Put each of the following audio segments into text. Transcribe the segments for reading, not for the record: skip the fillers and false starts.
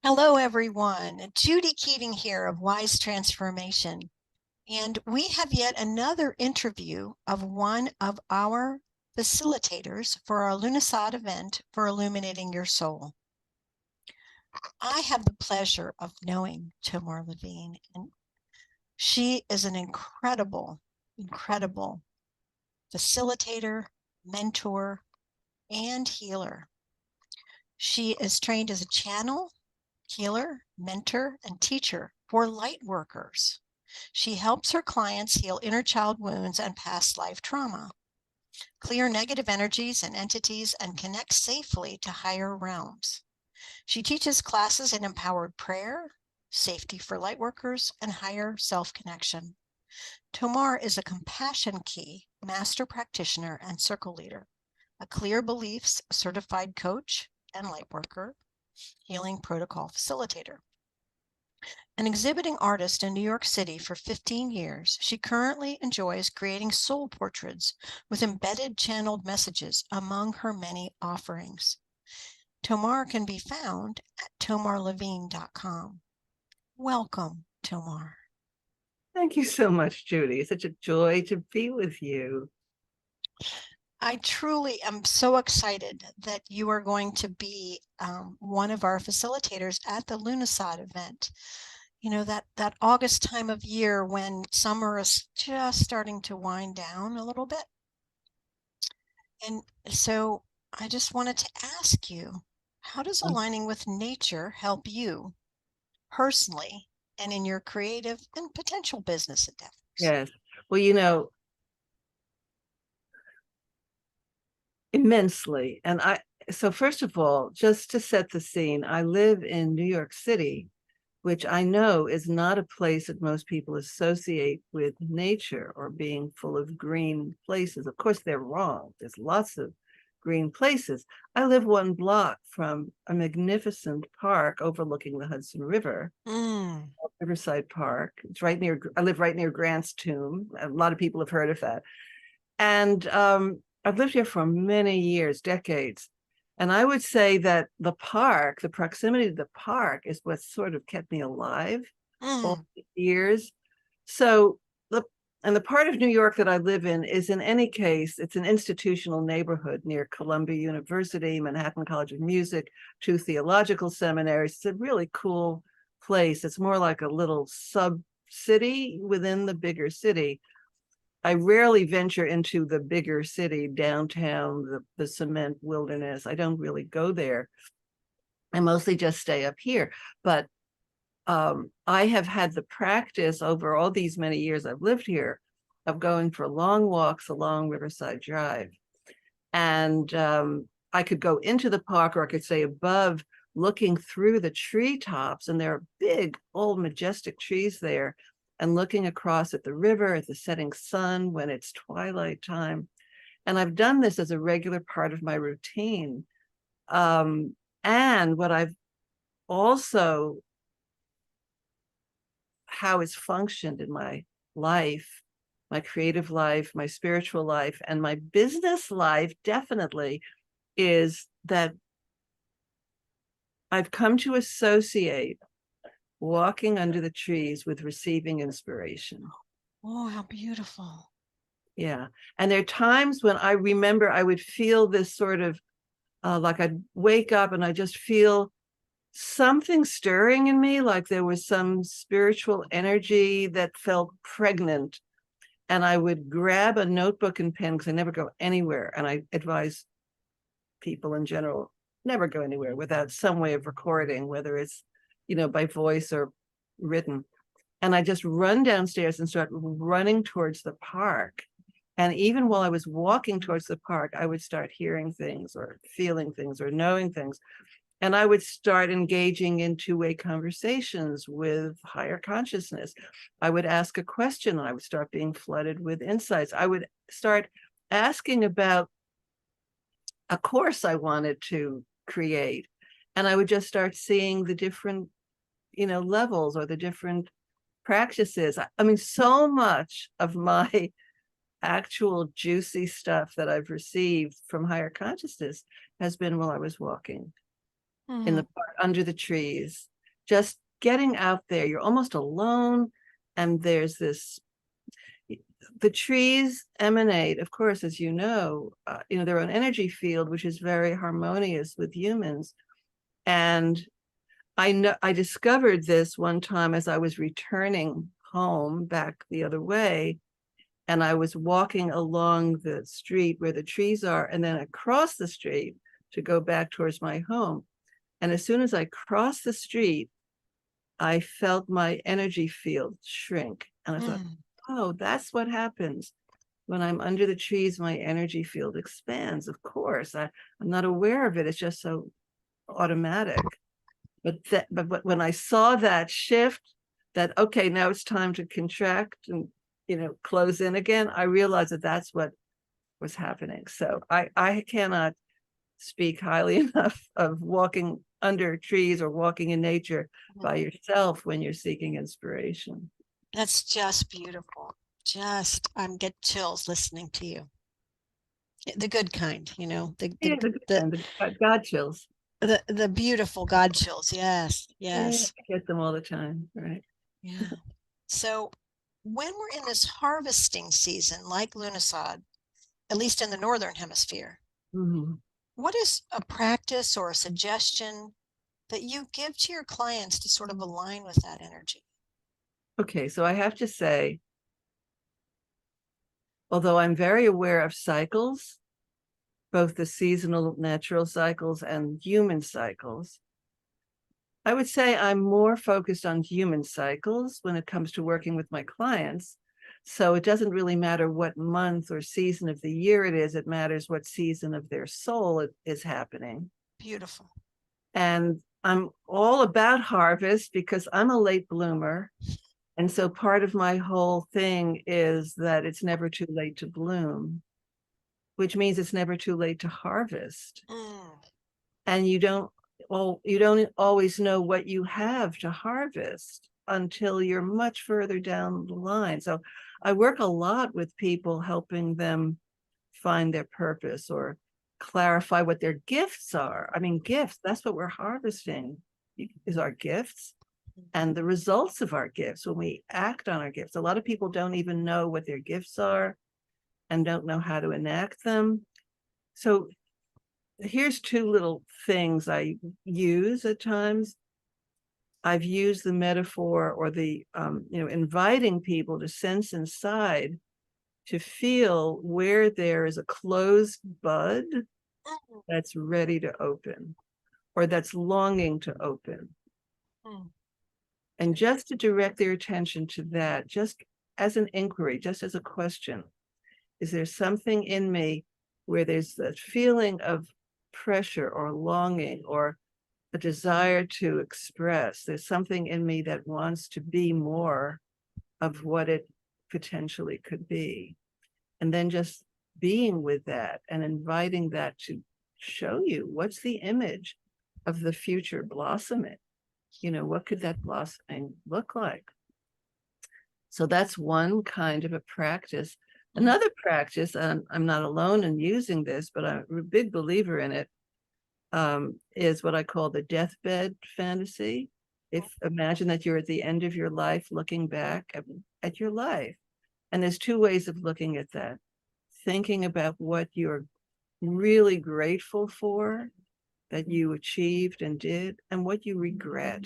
Hello, everyone. Judy Keating here of Wise Transformation. And we have yet another interview of one of our facilitators for our Lughnasadh event for Illuminating Your Soul. I have the pleasure of knowing Tomar Levine, and she is an incredible facilitator, mentor, and healer. She is trained as a channel, healer, mentor, and teacher for light workers. She helps her clients heal inner child wounds and past life trauma, clear negative energies and entities, and connect safely to higher realms. She teaches classes in empowered prayer, safety for light workers, and higher self-connection. Tomar is a compassion key master practitioner and circle leader, a clear beliefs certified coach and light worker, healing protocol facilitator. An exhibiting artist in New York City for 15 years, she currently enjoys creating soul portraits with embedded channeled messages among her many offerings. Tomar can be found at tomarlevine.com. Welcome, Tomar. Thank you so much, Judy. It's such a joy to be with you. I truly am so excited that you are going to be one of our facilitators at the Lughnasadh event. You know, that August time of year when summer is just starting to wind down a little bit. And so I just wanted to ask you, how does aligning with nature help you personally and in your creative and potential business endeavors? Yes. Well, immensely. So first of all, just to set the scene, I live in New York City, which I know is not a place that most people associate with nature or being full of green places. Of course, they're wrong. There's lots of green places. I live one block from a magnificent park overlooking the Hudson River, Riverside Park. I live right near Grant's tomb. A lot of people have heard of that. And I've lived here for many years, decades. And I would say that the proximity to the park is what sort of kept me alive all the years. So the part of New York that I live in any case, it's an institutional neighborhood near Columbia University, Manhattan College of Music, two theological seminaries. It's a really cool place. It's more like a little sub-city within the bigger city. I rarely venture into the bigger city, downtown, the cement wilderness. I don't really go there. I mostly just stay up here. But I have had the practice over all these many years I've lived here of going for long walks along Riverside Drive. And I could go into the park, or I could stay above looking through the treetops, and there are big, old, majestic trees there, and looking across at the river, at the setting sun when it's twilight time. And I've done this as a regular part of my routine. And what I've also, how it's functioned in my life, my creative life, my spiritual life, and my business life definitely, is that I've come to associate walking under the trees with receiving inspiration. Oh, how beautiful. Yeah. And there are times when I remember I would feel this sort of like I'd wake up and I just feel something stirring in me, like there was some spiritual energy that felt pregnant. And I would grab a notebook and pen because I never go anywhere. And I advise people in general, never go anywhere without some way of recording, whether it's, by voice or written. And I just run downstairs and start running towards the park. And even while I was walking towards the park, I would start hearing things or feeling things or knowing things. And I would start engaging in two-way conversations with higher consciousness. I would ask a question and I would start being flooded with insights. I would start asking about a course I wanted to create. And I would just start seeing the different, levels or the different practices. I mean, so much of my actual juicy stuff that I've received from higher consciousness has been while I was walking. in Mm. the park under the trees, just getting out there. You're almost alone, and there's this. The trees emanate, of course, as their own energy field, which is very harmonious with humans. And I discovered this one time as I was returning home back the other way, and I was walking along the street where the trees are, and then across the street to go back towards my home. And as soon as I crossed the street, I felt my energy field shrink. And I thought, Mm. oh, that's what happens when I'm under the trees. My energy field expands. Of course, I'm not aware of it. It's just so automatic. But when I saw that shift, that okay, now it's time to contract and close in again, I realized that that's what was happening. So I cannot speak highly enough of walking under trees or walking in nature by yourself when you're seeking inspiration. That's just beautiful. Just, I'm get chills listening to you. The good kind, Yeah, the God chills. the beautiful God chills. Yes, Yeah, yes, I get them all the time, right? yeah. So when we're in this harvesting season, like Lughnasadh, at least in the northern hemisphere, Mhm. what is a practice or a suggestion that you give to your clients to sort of align with that energy? Okay, so I have to say, although I'm very aware of cycles, both the seasonal natural cycles and human cycles, I would say I'm more focused on human cycles when it comes to working with my clients. So it doesn't really matter what month or season of the year it is, it matters what season of their soul is happening. Beautiful. And I'm all about harvest because I'm a late bloomer. And so part of my whole thing is that it's never too late to bloom, which means it's never too late to harvest. Mm. And you don't always know what you have to harvest until you're much further down the line. So I work a lot with people, helping them find their purpose or clarify what their gifts are. I mean, gifts, that's what we're harvesting, is our gifts and the results of our gifts when we act on our gifts. A lot of people don't even know what their gifts are and don't know how to enact them. So here's two little things I use at times. I've used the metaphor or the inviting people to sense inside, to feel where there is a closed bud Mm. that's ready to open or that's longing to open. Mm. And just to direct their attention to that, just as an inquiry, just as a question, is there something in me where there's that feeling of pressure or longing or a desire to express? There's something in me that wants to be more of what it potentially could be. And then just being with that and inviting that to show you what's the image of the future blossoming. What could that blossoming look like? So that's one kind of a practice. Another practice, and I'm not alone in using this, but I'm a big believer in it, is what I call the deathbed fantasy. Imagine that you're at the end of your life looking back at your life. And there's two ways of looking at that. Thinking about what you're really grateful for that you achieved and did, and what you regret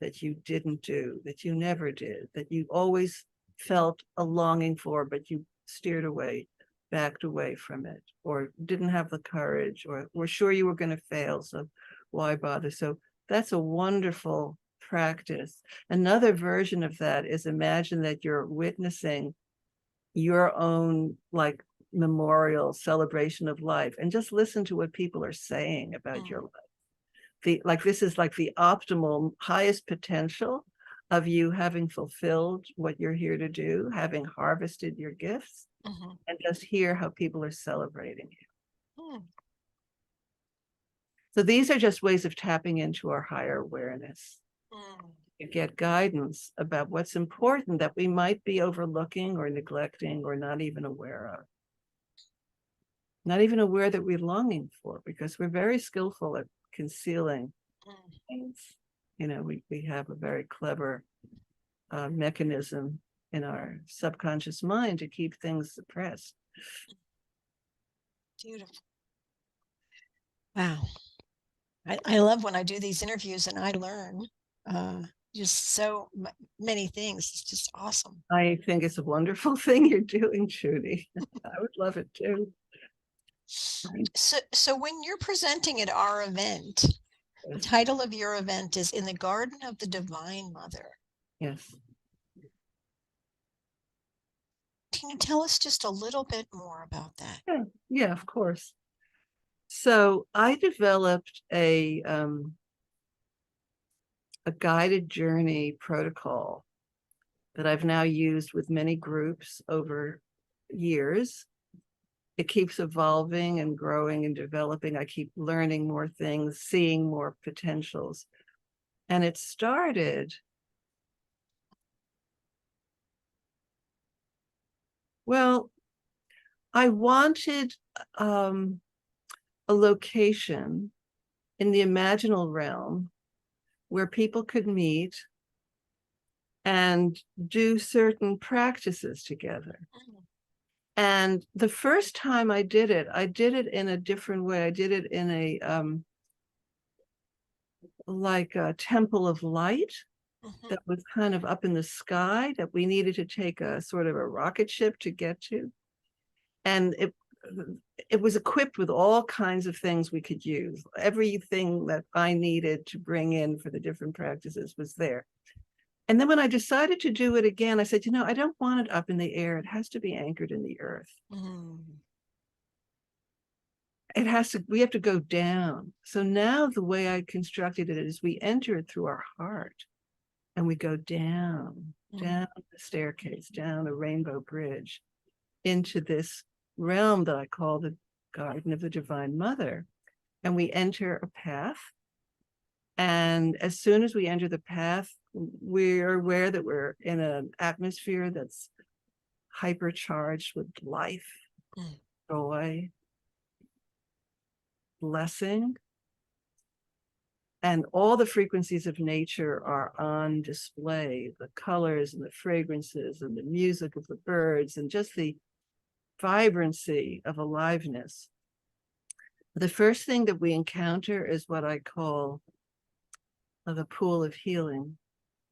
that you didn't do, that you never did, that you always felt a longing for, but you steered away, backed away from it, or didn't have the courage, or were sure you were going to fail. So why bother? So that's a wonderful practice. Another version of that is imagine that you're witnessing your own memorial celebration of life and just listen to what people are saying about your life. This is like the optimal highest potential of you having fulfilled what you're here to do, having harvested your gifts, Mm-hmm. and just hear how people are celebrating you. Mm. So these are just ways of tapping into our higher awareness. Mm. You get guidance about what's important that we might be overlooking or neglecting or not even aware of. Not even aware that we're longing for, because we're very skillful at concealing We have a very clever mechanism in our subconscious mind to keep things suppressed. Beautiful. Wow. I love when I do these interviews and I learn just so many things. It's just awesome. I think it's a wonderful thing you're doing, Judy. I would love it too. So when you're presenting at our event, the title of your event is In the Garden of the Divine Mother. Yes. Can you tell us just a little bit more about that? Yeah, of course. So I developed a guided journey protocol that I've now used with many groups over years. It keeps evolving and growing and developing. I keep learning more things, seeing more potentials. And it started, well, I wanted a location in the imaginal realm where people could meet and do certain practices together. And the first time I did it in a different way. I did it in a like a temple of light that was kind of up in the sky that we needed to take a sort of a rocket ship to get to. And it was equipped with all kinds of things we could use. Everything that I needed to bring in for the different practices was there. And then when I decided to do it again, I said, I don't want it up in the air. It has to be anchored in the earth. We have to go down. So now the way I constructed it is we enter it through our heart and we go down the staircase, down a rainbow bridge into this realm that I call the Garden of the Divine Mother. And we enter a path. And as soon as we enter the path, we're aware that we're in an atmosphere that's hypercharged with life, joy, blessing. And all the frequencies of nature are on display, the colors and the fragrances and the music of the birds and just the vibrancy of aliveness. The first thing that we encounter is what I call the pool of healing.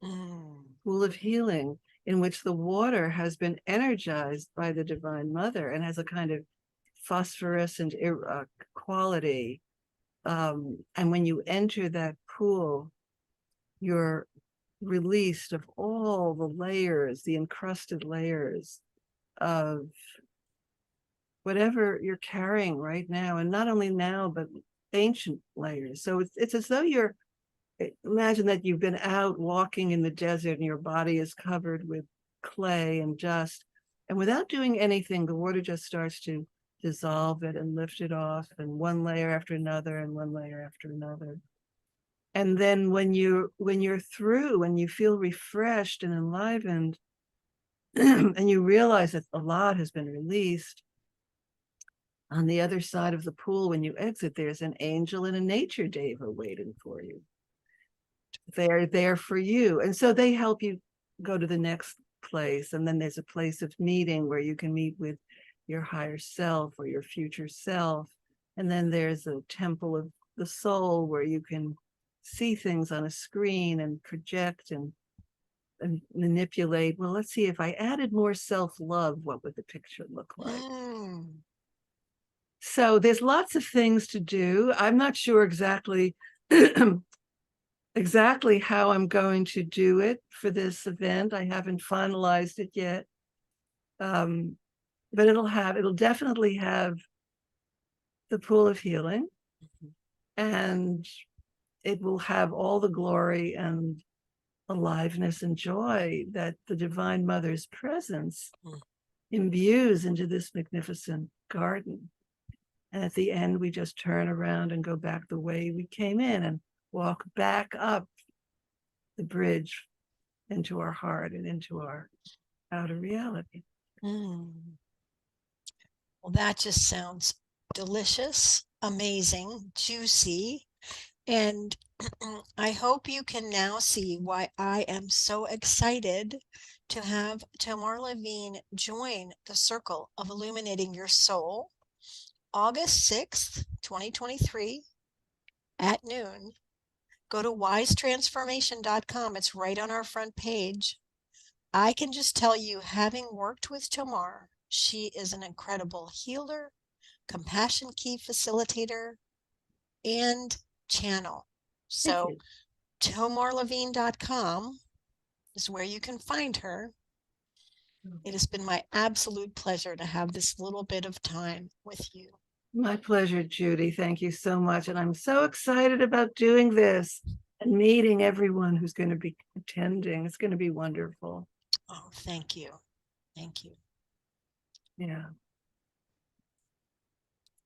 Pool of healing in which the water has been energized by the Divine Mother and has a kind of phosphorescent quality. And when you enter that pool, you're released of all the layers, the encrusted layers of whatever you're carrying right now. And not only now, but ancient layers. So it's as though imagine that you've been out walking in the desert and your body is covered with clay and dust. And without doing anything, the water just starts to dissolve it and lift it off, and one layer after another and one layer after another. And then when you're through and you feel refreshed and enlivened and you realize that a lot has been released, on the other side of the pool, when you exit, there's an angel and a nature deva waiting for you. They're there for you. And so they help you go to the next place. And then there's a place of meeting where you can meet with your higher self or your future self. And then there's a temple of the soul where you can see things on a screen and project and manipulate. Well, let's see, if I added more self-love, what would the picture look like? So there's lots of things to do. I'm not sure exactly how I'm going to do it for this event. I haven't finalized it yet. But it'll definitely have the pool of healing, and it will have all the glory and aliveness and joy that the Divine Mother's presence imbues into this magnificent garden. And at the end, we just turn around and go back the way we came in and walk back up the bridge into our heart and into our outer reality. Well, that just sounds delicious, amazing, juicy. And I hope you can now see why I am so excited to have Tomar Levine join the circle of illuminating your soul August 6th, 2023 at noon. Go to wisetransformation.com. It's right on our front page. I can just tell you, having worked with Tomar, she is an incredible healer, compassion key facilitator, and channel. Thank So you. tomarlevine.com is where you can find her. It has been my absolute pleasure to have this little bit of time with you. My pleasure, Judy. Thank you so much. And I'm so excited about doing this and meeting everyone who's going to be attending. It's going to be wonderful. Oh, thank you. Thank you. Yeah.